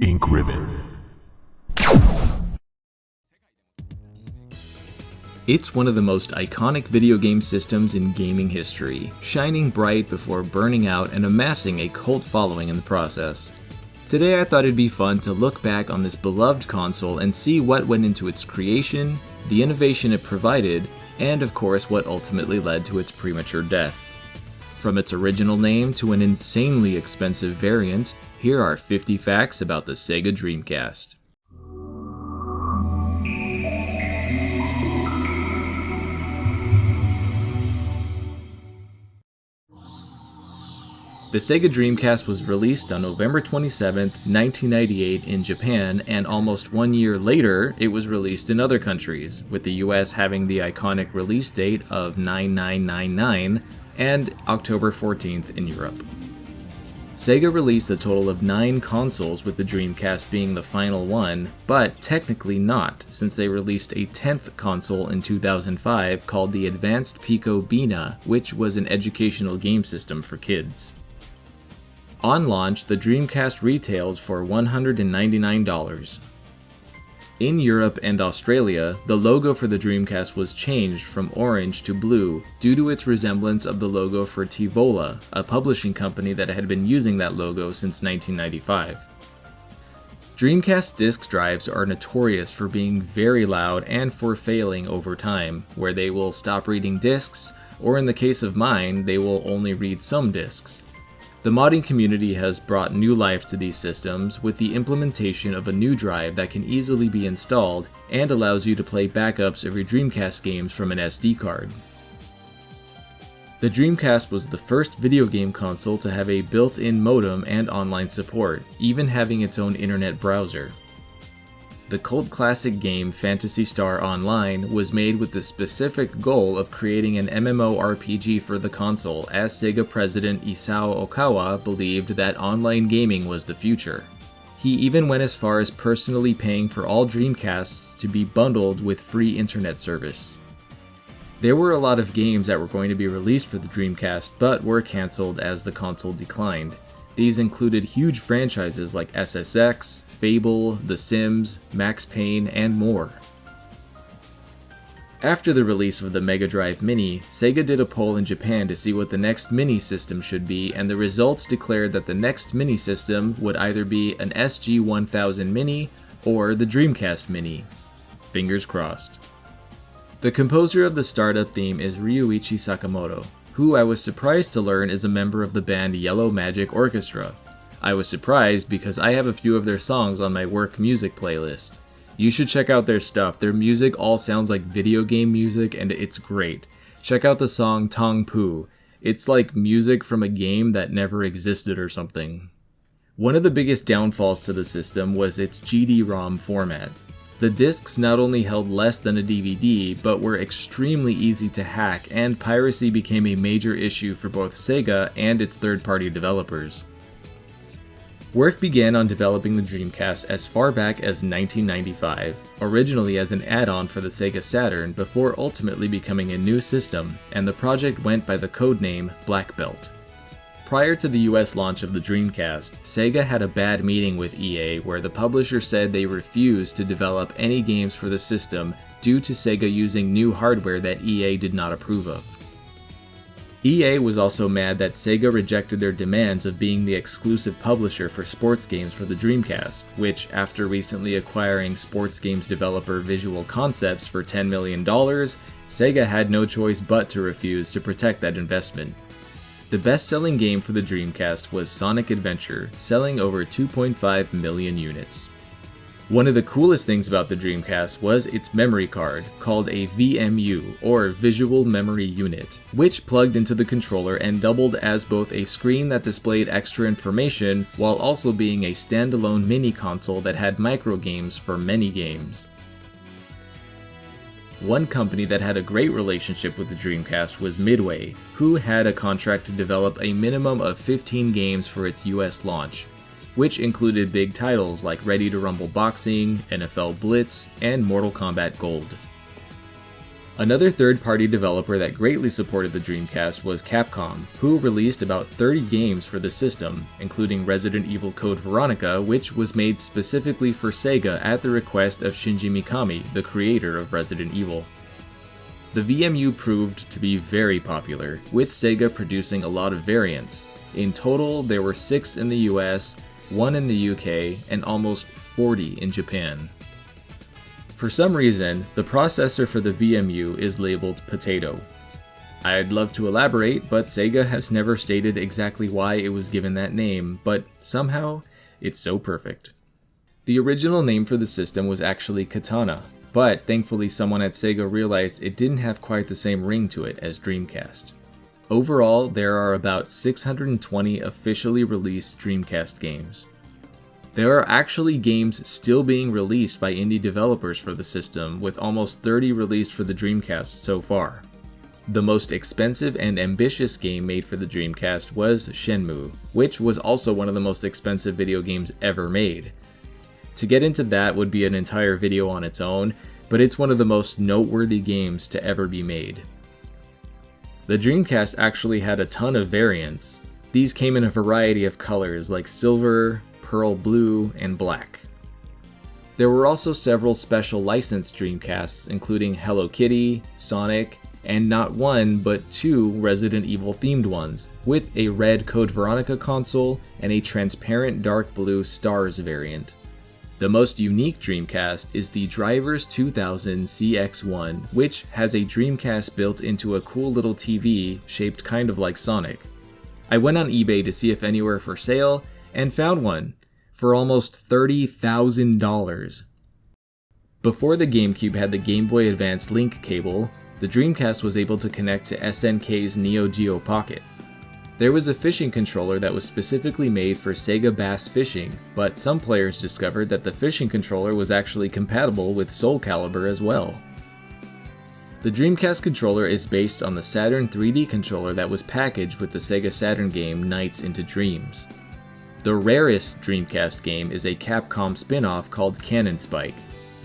Ink Ribbon. It's one of the most iconic video game systems in gaming history, shining bright before burning out and amassing a cult following in the process. Today I thought it'd be fun to look back on this beloved console and see what went into its creation, the innovation it provided, and of course what ultimately led to its premature death. From its original name to an insanely expensive variant, here are 50 facts about the Sega Dreamcast. The Sega Dreamcast was released on November 27, 1998 in Japan, and almost 1 year later, it was released in other countries, with the US having the iconic release date of 9999 and October 14th in Europe. Sega released a total of 9 consoles, with the Dreamcast being the final one, but technically not, since they released a 10th console in 2005 called the Advanced Pico Bina, which was an educational game system for kids. On launch, the Dreamcast retailed for $199. In Europe and Australia, the logo for the Dreamcast was changed from orange to blue due to its resemblance of the logo for Tivola, a publishing company that had been using that logo since 1995. Dreamcast disk drives are notorious for being very loud and for failing over time, where they will stop reading disks, or in the case of mine, they will only read some disks. The modding community has brought new life to these systems with the implementation of a new drive that can easily be installed and allows you to play backups of your Dreamcast games from an SD card. The Dreamcast was the first video game console to have a built-in modem and online support, even having its own internet browser. The cult classic game Phantasy Star Online was made with the specific goal of creating an MMORPG for the console, as Sega president Isao Okawa believed that online gaming was the future. He even went as far as personally paying for all Dreamcasts to be bundled with free internet service. There were a lot of games that were going to be released for the Dreamcast, but were cancelled as the console declined. These included huge franchises like SSX, Fable, The Sims, Max Payne, and more. After the release of the Mega Drive Mini, Sega did a poll in Japan to see what the next mini system should be, and the results declared that the next mini system would either be an SG-1000 Mini or the Dreamcast Mini. Fingers crossed. The composer of the startup theme is Ryuichi Sakamoto, who I was surprised to learn is a member of the band Yellow Magic Orchestra. I was surprised because I have a few of their songs on my work music playlist. You should check out their stuff. Their music all sounds like video game music and it's great. Check out the song Tong Pu. It's like music from a game that never existed or something. One of the biggest downfalls to the system was its GD-ROM format. The discs not only held less than a DVD, but were extremely easy to hack, and piracy became a major issue for both Sega and its third-party developers. Work began on developing the Dreamcast as far back as 1995, originally as an add-on for the Sega Saturn before ultimately becoming a new system, and the project went by the codename Black Belt. Prior to the US launch of the Dreamcast, Sega had a bad meeting with EA where the publisher said they refused to develop any games for the system due to Sega using new hardware that EA did not approve of. EA was also mad that Sega rejected their demands of being the exclusive publisher for sports games for the Dreamcast, which, after recently acquiring sports games developer Visual Concepts for $10 million, Sega had no choice but to refuse to protect that investment. The best-selling game for the Dreamcast was Sonic Adventure, selling over 2.5 million units. One of the coolest things about the Dreamcast was its memory card, called a VMU, or Visual Memory Unit, which plugged into the controller and doubled as both a screen that displayed extra information while also being a standalone mini console that had microgames for many games. One company that had a great relationship with the Dreamcast was Midway, who had a contract to develop a minimum of 15 games for its US launch, which included big titles like Ready to Rumble Boxing, NFL Blitz, and Mortal Kombat Gold. Another third-party developer that greatly supported the Dreamcast was Capcom, who released about 30 games for the system, including Resident Evil Code Veronica, which was made specifically for Sega at the request of Shinji Mikami, the creator of Resident Evil. The VMU proved to be very popular, with Sega producing a lot of variants. In total, there were 6 in the US, 1 in the UK, and almost 40 in Japan. For some reason, the processor for the VMU is labeled Potato. I'd love to elaborate, but Sega has never stated exactly why it was given that name, but somehow, it's so perfect. The original name for the system was actually Katana, but thankfully someone at Sega realized it didn't have quite the same ring to it as Dreamcast. Overall, there are about 620 officially released Dreamcast games. There are actually games still being released by indie developers for the system, with almost 30 released for the Dreamcast so far. The most expensive and ambitious game made for the Dreamcast was Shenmue, which was also one of the most expensive video games ever made. To get into that would be an entire video on its own, but it's one of the most noteworthy games to ever be made. The Dreamcast actually had a ton of variants. These came in a variety of colors like silver, pearl blue, and black. There were also several special licensed Dreamcasts, including Hello Kitty, Sonic, and not one but 2 Resident Evil themed ones, with a red Code Veronica console and a transparent dark blue Stars variant. The most unique Dreamcast is the Drivers 2000 CX-1, which has a Dreamcast built into a cool little TV shaped kind of like Sonic. I went on eBay to see if any were for sale, and found one for almost $30,000. Before the GameCube had the Game Boy Advance link cable, the Dreamcast was able to connect to SNK's Neo Geo Pocket. There was a fishing controller that was specifically made for Sega Bass Fishing, but some players discovered that the fishing controller was actually compatible with Soul Calibur as well. The Dreamcast controller is based on the Saturn 3D controller that was packaged with the Sega Saturn game Nights into Dreams. The rarest Dreamcast game is a Capcom spin-off called Cannon Spike.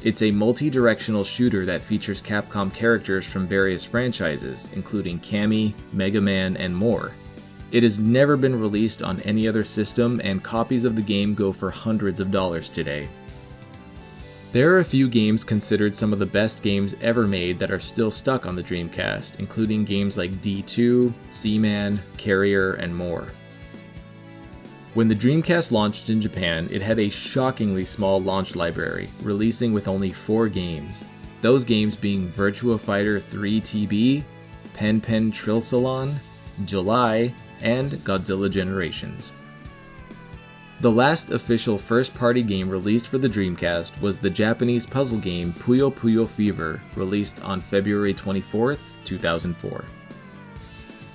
It's a multi-directional shooter that features Capcom characters from various franchises, including Cammy, Mega Man, and more. It has never been released on any other system, and copies of the game go for hundreds of dollars today. There are a few games considered some of the best games ever made that are still stuck on the Dreamcast, including games like D2, Seaman, Carrier, and more. When the Dreamcast launched in Japan, it had a shockingly small launch library, releasing with only 4 games. Those games being Virtua Fighter 3 TB, Pen Pen Trill Salon, July, and Godzilla Generations. The last official first-party game released for the Dreamcast was the Japanese puzzle game Puyo Puyo Fever, released on February 24th, 2004.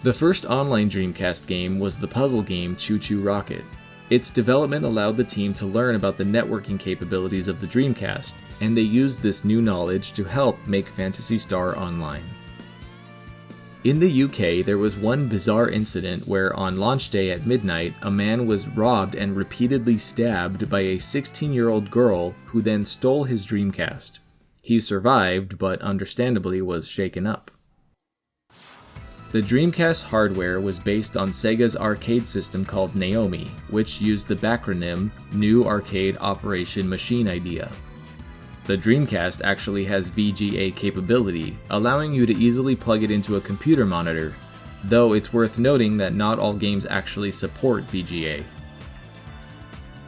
The first online Dreamcast game was the puzzle game Choo Choo Rocket. Its development allowed the team to learn about the networking capabilities of the Dreamcast, and they used this new knowledge to help make Phantasy Star Online. In the UK, there was one bizarre incident where on launch day at midnight, a man was robbed and repeatedly stabbed by a 16-year-old girl who then stole his Dreamcast. He survived, but understandably was shaken up. The Dreamcast hardware was based on Sega's arcade system called Naomi, which used the backronym New Arcade Operation Machine Idea. The Dreamcast actually has VGA capability, allowing you to easily plug it into a computer monitor, though it's worth noting that not all games actually support VGA.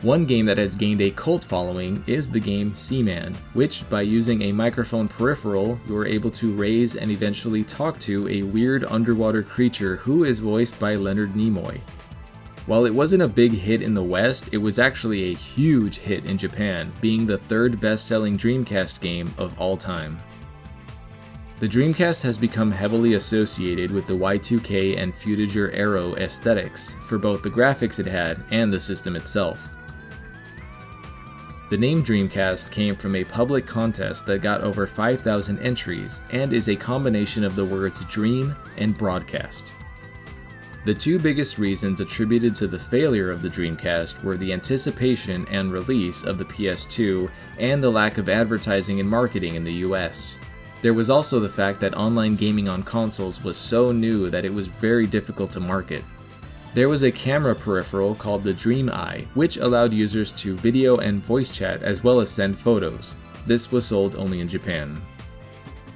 One game that has gained a cult following is the game Seaman, which, by using a microphone peripheral, you are able to raise and eventually talk to a weird underwater creature who is voiced by Leonard Nimoy. While it wasn't a big hit in the West, it was actually a huge hit in Japan, being the 3rd best-selling Dreamcast game of all time. The Dreamcast has become heavily associated with the Y2K and Futuger Aero aesthetics for both the graphics it had and the system itself. The name Dreamcast came from a public contest that got over 5,000 entries and is a combination of the words dream and broadcast. The 2 biggest reasons attributed to the failure of the Dreamcast were the anticipation and release of the PS2 and the lack of advertising and marketing in the US. There was also the fact that online gaming on consoles was so new that it was very difficult to market. There was a camera peripheral called the Dream Eye, which allowed users to video and voice chat as well as send photos. This was sold only in Japan.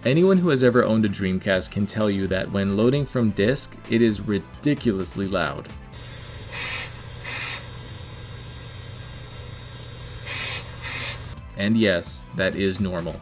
Anyone who has ever owned a Dreamcast can tell you that when loading from disk, it is ridiculously loud. And yes, that is normal.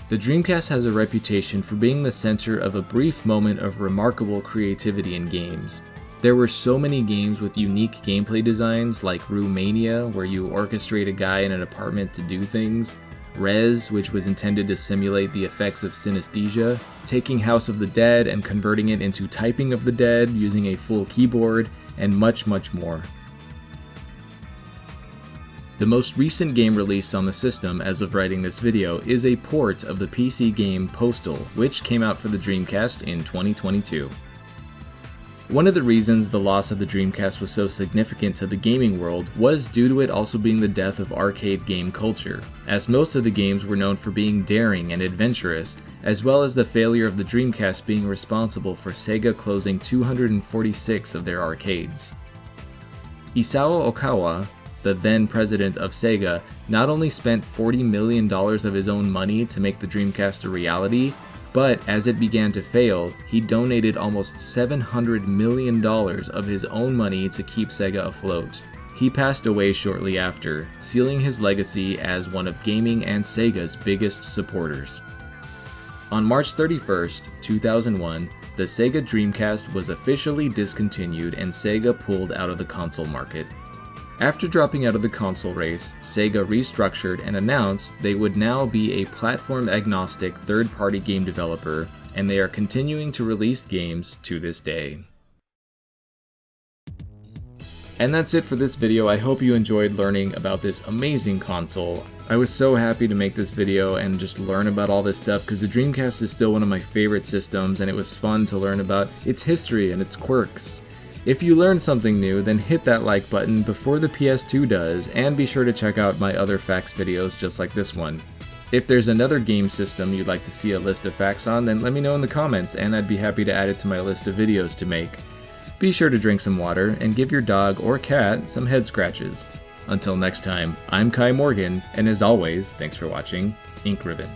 The Dreamcast has a reputation for being the center of a brief moment of remarkable creativity in games. There were so many games with unique gameplay designs like Roomania, where you orchestrate a guy in an apartment to do things, Rez, which was intended to simulate the effects of synesthesia, taking House of the Dead and converting it into Typing of the Dead using a full keyboard, and much, much more. The most recent game released on the system as of writing this video is a port of the PC game Postal, which came out for the Dreamcast in 2022. One of the reasons the loss of the Dreamcast was so significant to the gaming world was due to it also being the death of arcade game culture, as most of the games were known for being daring and adventurous, as well as the failure of the Dreamcast being responsible for Sega closing 246 of their arcades. Isao Okawa, the then president of Sega, not only spent $40 million of his own money to make the Dreamcast a reality, but as it began to fail, he donated almost $700 million of his own money to keep Sega afloat. He passed away shortly after, sealing his legacy as one of gaming and Sega's biggest supporters. On March 31st, 2001, the Sega Dreamcast was officially discontinued and Sega pulled out of the console market. After dropping out of the console race, Sega restructured and announced they would now be a platform-agnostic third-party game developer, and they are continuing to release games to this day. And that's it for this video. I hope you enjoyed learning about this amazing console. I was so happy to make this video and just learn about all this stuff because the Dreamcast is still one of my favorite systems, and it was fun to learn about its history and its quirks. If you learned something new, then hit that like button before the PS2 does, and be sure to check out my other facts videos just like this one. If there's another game system you'd like to see a list of facts on, then let me know in the comments and I'd be happy to add it to my list of videos to make. Be sure to drink some water and give your dog or cat some head scratches. Until next time, I'm Kai Morgan, and as always, thanks for watching Ink Ribbon.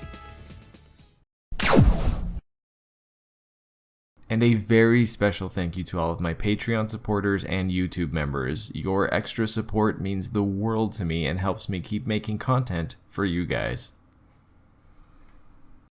And a very special thank you to all of my Patreon supporters and YouTube members. Your extra support means the world to me and helps me keep making content for you guys.